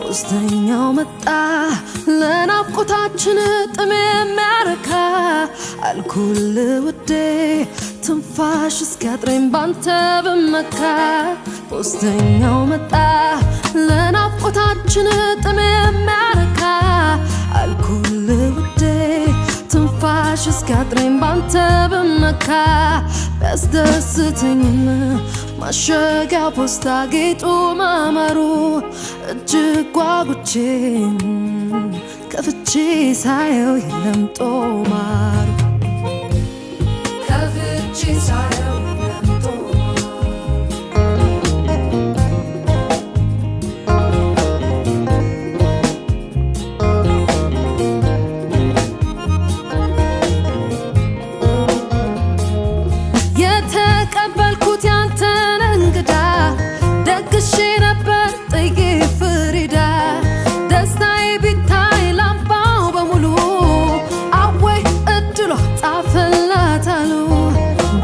ሶስተኛው መጣ ለናፍቆታችን ጥም የሚያረካ አልኩል ውዴ ትንፋሽ እስኪያጥረኝ ባንተ ብመካ። ሶስተኛው መጣ ለናፍቆታችን ጥም የሚያረካ አልኩል ውዴ ትንፋሽ እስኪያጥረኝ ባንተ ብመካ። ቢያስደስተኝም ማሸጊያ ፖስታ ጌጡ ማማሩ እጅግ ጓጉቼ ከፍቼ ሳየው የለም ጦማሩ ከፍቼ ሳየው የለም ጦማሩ። የተቀበልኩት ያንተን እንግዳ ደግሼ ነበር ጥዬ ፍሪዳ ደስታዬ ቢታይ ላምባው በሙሉ አወይ እድሏ ጻፈላት አሉ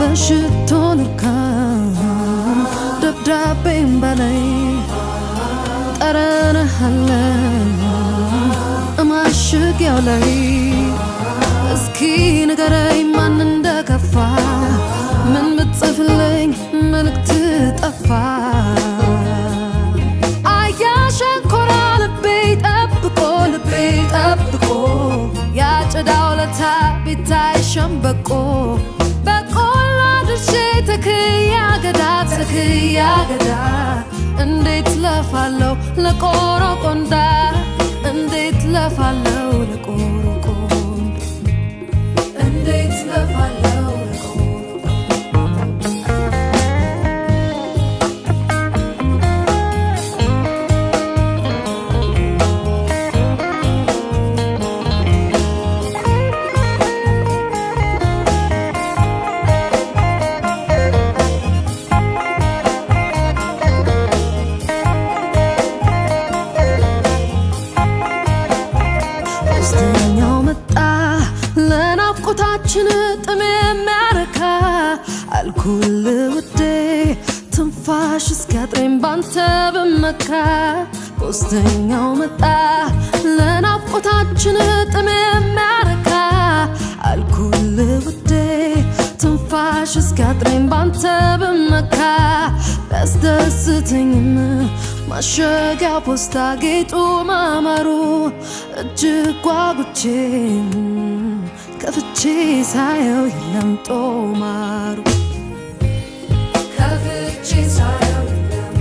በሽቶ ልካም ደብዳቤም በላይ ጠረንህ አለ ማሸጊያው ላይ። እስኪ ንገረኝ ማን እንደከፋ ምን ብትጽፍልኝ መልእክት ጠፋ። አያሸኮራ ልቤ ጠብቆ ያጭዳው ለታ ቢታይ ሸምበቆ በቆላ ድርሼ ተክያ ገዳ እንዴት ለፋለው ለቆሮቆንዳ እንዴት ለፋለው ለቆሮቆንዳ እንዴት ለፋለው ለናፍቆታችን ጥም የሚያረካ አልኩል ውዴ ትንፋሽ እስኪያጥረኝ ባንተ ብመካ። ሶስተኛው መጣ ለናፍቆታችን ጥም የሚያረካ አልኩል ውዴ ትንፋሽ እስኪያጥረኝ ባንተ ብመካ። ቢያስደስተኝም ማሸጊያ ፖስታ ጌጡ ማማሩ እጅግ ጓጉቼ ከፍቼ ሳየው የለም ጦማሩ ከፍቼ ሳየው የለም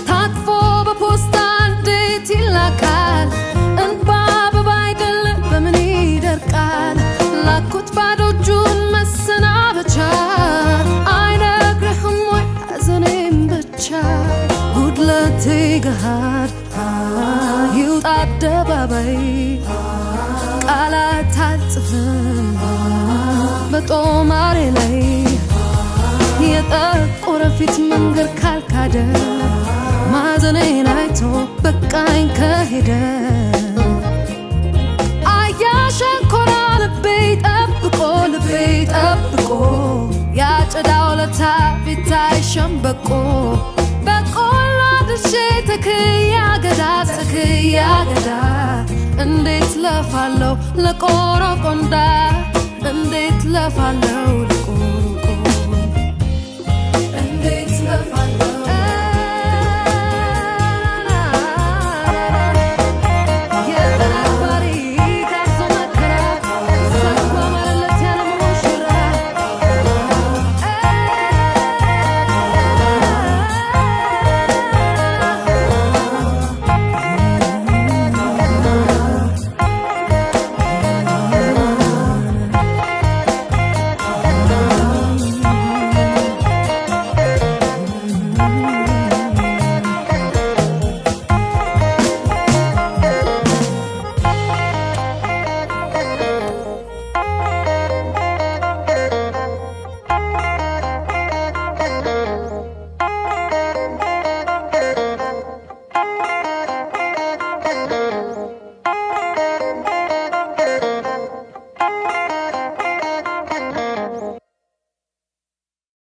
ታጥፎ በፖስታ እንዴት ይላካል እንባ አበባ አይደል በምን ይደርቃል። ላኩት ባዶ እጁን መሰናበቻ አይነግርህም ወይ ሐዘኔም ብቻ። ጉድለቴ ገሃድ ይውጣ አደባባይ ቃላት አልጽፍም በጦማሬ ላይ የጠቆረ ፊት መንገድ ካልካደ ማዘኔን አይቶ በቃኝ ከሄደ። አያሸኮራ ልቤ ጠብቆ ያጭዳው ለታ ቢታይ ሸምበቆ በቆላ ድርሼ ተክያ ገዳ እንዴት ለፋለው ለቆሮቆንዳ እንዴት ለፋለው ለቆሮቆንዳ እንዴት ለፋለው